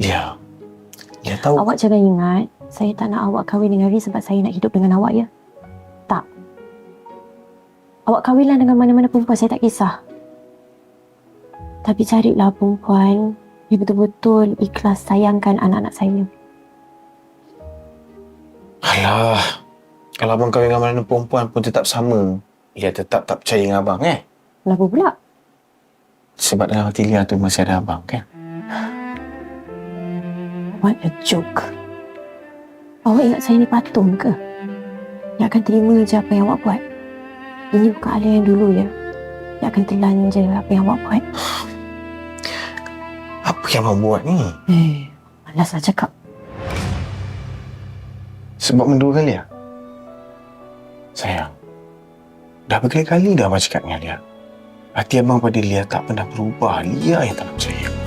Ya. Lia tahu. Awak jangan ingat, saya tak nak awak kahwin dengan Ri sebab saya nak hidup dengan awak, ya? Tak. Awak kahwinlah dengan mana-mana perempuan, saya tak kisah. Tapi carilah perempuan yang betul-betul ikhlas sayangkan anak-anak saya. Alah, kalau abang kahwin dengan mana perempuan pun tetap sama. Lia tetap tak percaya dengan abang, Kenapa pula? Sebab dalam hati Lia tu masih ada abang, kan? What a joke. Awak ingat saya ni patung ke? Yang akan terima je apa yang awak buat. Ini bukan Alia yang dulu, ya. Yang akan telan je apa yang awak buat. Apa yang abang buat ni? Malaslah cakap. Sebab menduakan Lia? Sayang, dah berkali-kali dah abang cakap dengan Lia. Hati abang pada Lia tak pernah berubah. Lia yang tak nak percaya.